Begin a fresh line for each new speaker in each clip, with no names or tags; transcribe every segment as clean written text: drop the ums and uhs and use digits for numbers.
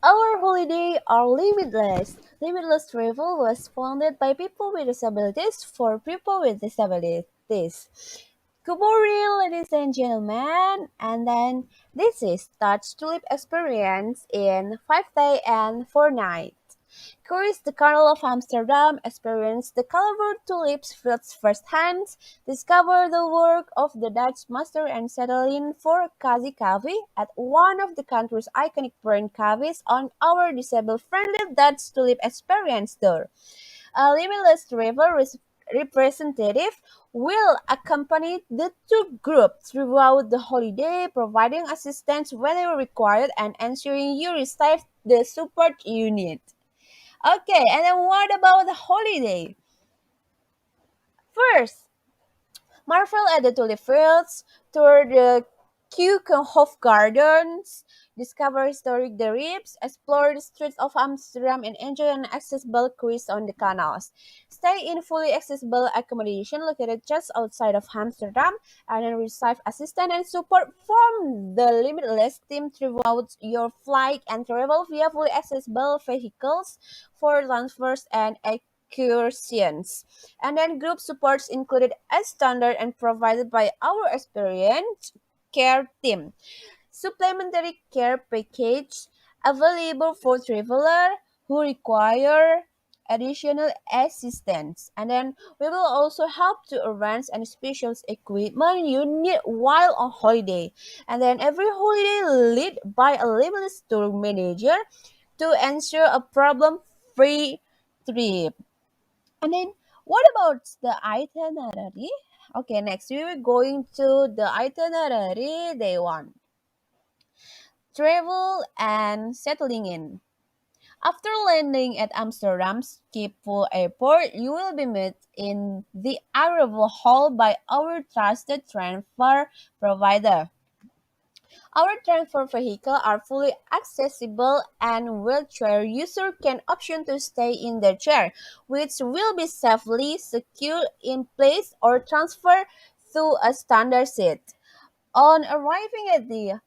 Our holiday are limitless. Limitless travel was founded by people with disabilities for people with disabilities. Good morning, ladies and gentlemen. And then this is Touch Tulip Experience in 5 days and 4 nights. Cruise the Carnival of Amsterdam, experience the colorful tulips firsthand, discover the work of the Dutch master and settle in for cozy coffee at one of the country's iconic brand cafes on our disabled-friendly Dutch Tulip Experience tour. A limitless travel representative will accompany the tour group throughout the holiday, providing assistance whenever required and ensuring you receive the support you need. Okay, and then what about the holiday? First, marvel at the tulip fields, tour the Keukenhof Gardens, discover historic the reefs, explore the streets of Amsterdam, and enjoy an accessible cruise on the canals. Stay in fully accessible accommodation located just outside of Amsterdam, and then receive assistance and support from the limitless team throughout your flight and travel via fully accessible vehicles for transfers and excursions. And then group supports included as standard and provided by our experienced care team. Supplementary care package available for traveler who require additional assistance. And then we will also help to arrange any special equipment you need while on holiday. And then every holiday led by a limitless tour manager to ensure a problem-free trip. And then what about the itinerary? Okay, next we will going to the itinerary day one. Travel and settling in. After landing at Amsterdam's Schiphol Airport, you will be met in the arrival hall by our trusted transfer provider. Our transfer vehicles are fully accessible and wheelchair user can option to stay in their chair, which will be safely secured in place or transfer to a standard seat. On arriving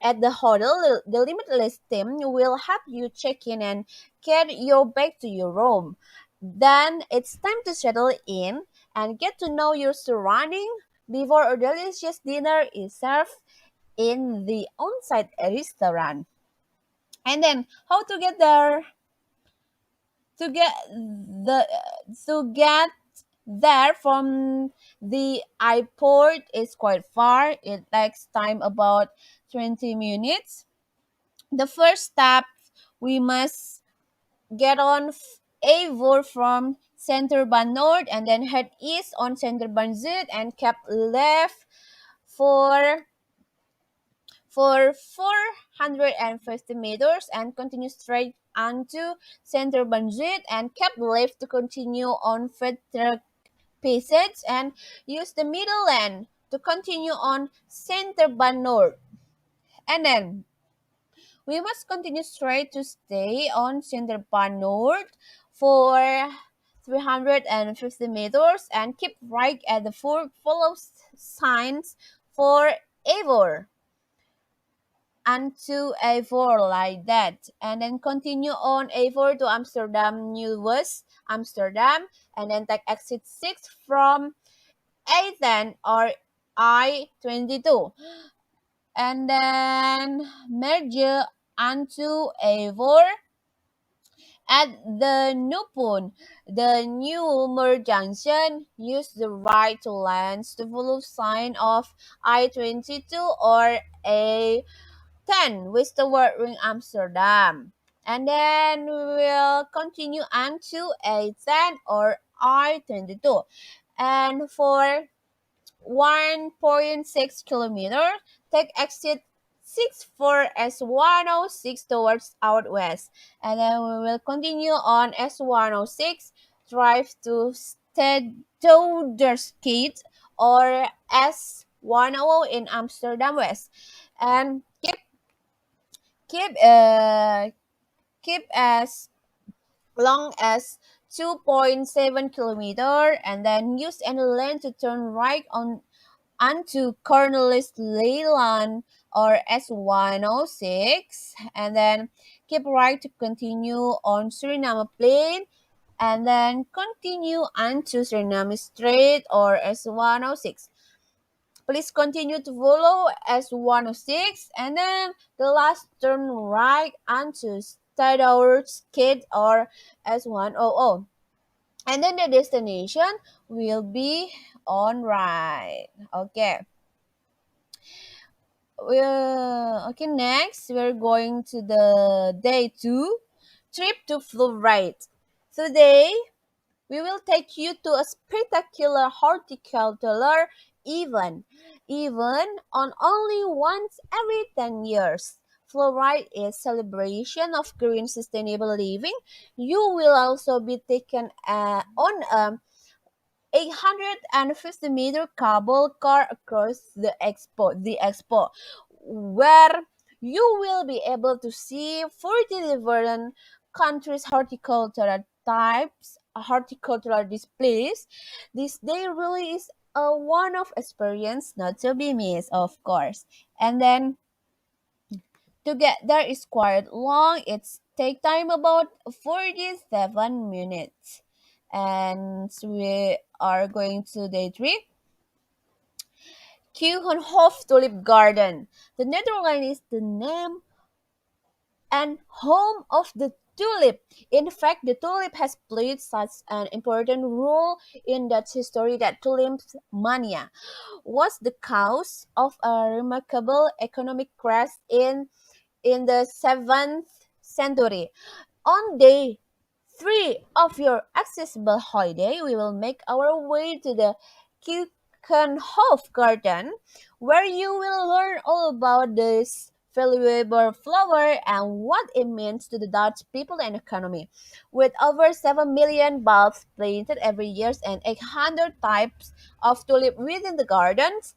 at the hotel, the limitless team will help you check in and get your bag to your room. Then it's time to settle in and get to know your surrounding before a delicious dinner is served in the on-site restaurant. And then how to get there? To get the to get there from the airport is quite far. It takes time about 20 minutes. The first step, we must get on Avor from Centerbahn North and then head east on Centerbahn Zuid and keep left for 450 meters and continue straight onto Center Banjit and kept left to continue on Frederick Passage and use the middle lane to continue on Center Ban North. And then we must continue straight to stay on Center Ban North for 350 meters and keep right at the four follow signs for Avor onto A4 like that and then continue on A4 to Amsterdam New West Amsterdam and then take exit 6 from A10 or I-22 and then merge onto A4 at the Nupun, the new Mer junction. Use the right to lanes to follow sign of I-22 or A10 with the word ring Amsterdam. And then we will continue on to A10 or I-22. And for 1.6 kilometers, take exit 64 S106 towards out west. And then we will continue on S106, drive to Stedtoderskate or S100 in Amsterdam West. And keep uh keep as long as 2.7 kilometer and then use any lane to turn right on onto Cornelis Leyland or S106, and then keep right to continue on Suriname Plain, and then continue onto Suriname Strait or S106. Please continue to follow S106, and then the last turn right onto Stadauer Skid or S100. And then the destination will be on right. Okay. Okay, next we're going to the day 2 trip to Floride. Today, we will take you to a spectacular horticultural event on only once every 10 years. Fluoride is celebration of green sustainable living. You will also be taken on a 850-meter cable car across the expo, where you will be able to see 40 different countries horticultural displays. This day really is a one-off experience not to be missed, of course. And then to get there is quite long. It's take time about 47 minutes. And we are going to day 3. Keukenhof Tulip Garden. The Netherlands is the name and home of the tulip. In fact, the tulip has played such an important role in Dutch history that tulip mania was the cause of a remarkable economic crash in the 7th century. On day 3 of your accessible holiday, we will make our way to the Keukenhof Garden, where you will learn all about this valuable flower and what it means to the Dutch people and economy. With over 7 million bulbs planted every year and 800 types of tulip within the gardens,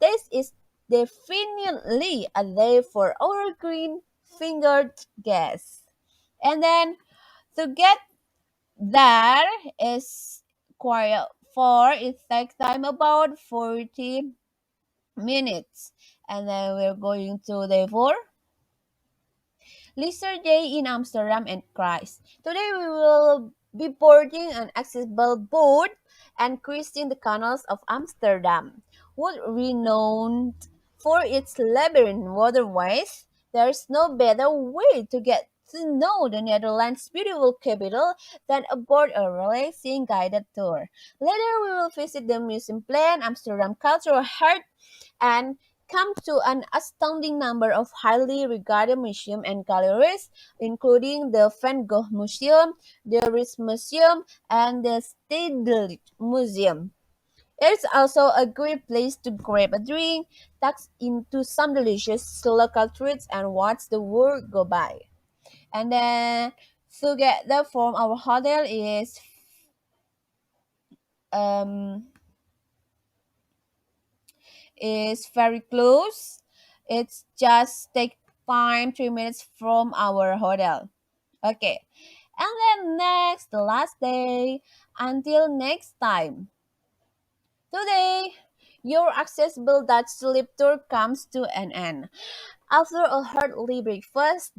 this is definitely a day for our green-fingered guests. And then to get there is quite far. It takes time about 40 minutes. And then we're going to day 4. Leisure Day in Amsterdam and Christ. Today we will be boarding an accessible boat and cruising the canals of Amsterdam. What renowned for its labyrinth waterways, there's no better way to get to know the Netherlands' beautiful capital than aboard a relaxing guided tour. Later, we will visit the museum plan, Amsterdam Cultural Heart, and come to an astounding number of highly regarded museums and galleries, including the Van Gogh Museum, the Rijksmuseum, and the Stedelijk Museum. It's also a great place to grab a drink, tuck into some delicious local treats, and watch the world go by. And then to get the from our hotel um is very close. It's just take time 3 minutes from our hotel. Okay. And then next, the last day. Until next time. Today, your accessible Dutch sleep tour comes to an end. After a hearty breakfast,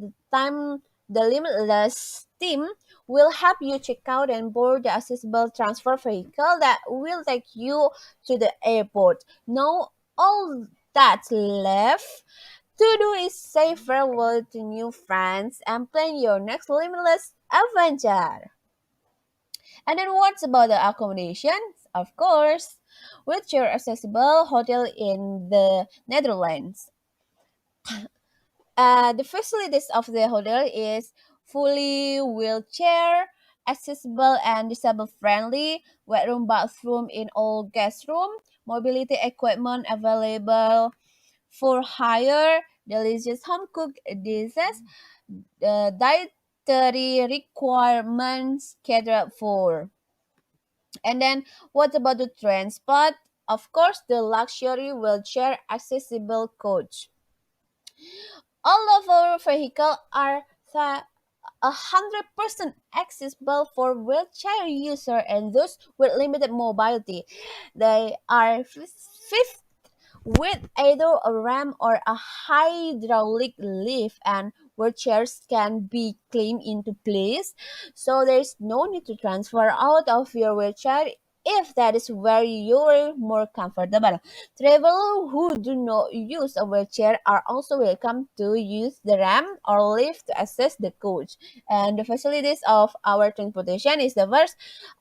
the limitless team will help you check out and board the accessible transfer vehicle that will take you to the airport. Now, all that's left to do is say farewell to new friends and plan your next limitless adventure. And then what's about the accommodations? Of course, with your accessible hotel in the Netherlands. The facilities of the hotel is fully wheelchair accessible and disabled friendly, wet room bathroom in all guest room, mobility equipment available for hire, delicious home cooked dishes, dietary requirements catered for. And then what about the transport? Of course, the luxury wheelchair accessible coach. All of our vehicles are 100% accessible for wheelchair users and those with limited mobility. They are with either a ram or a hydraulic lift, and where chairs can be clamped into place, so there's no need to transfer out of your wheelchair if that is where you're more comfortable. Travelers who do not use a wheelchair are also welcome to use the ram or lift to access the coach. And the facilities of our transportation is the first,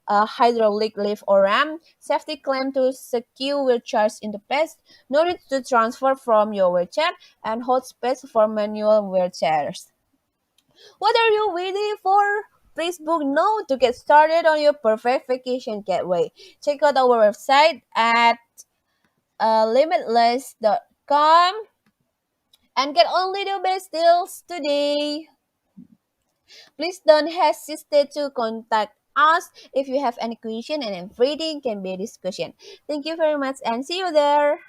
a hydraulic lift or ram, safety clamp to secure wheelchairs in the place, no need to transfer from your wheelchair, and hold space for manual wheelchairs. What are you waiting for? Please book now to get started on your perfect vacation getaway. Check out our website at limitless.com and get only the best deals today. Please don't hesitate to contact us if you have any question, and everything can be a discussion. Thank you very much and see you there.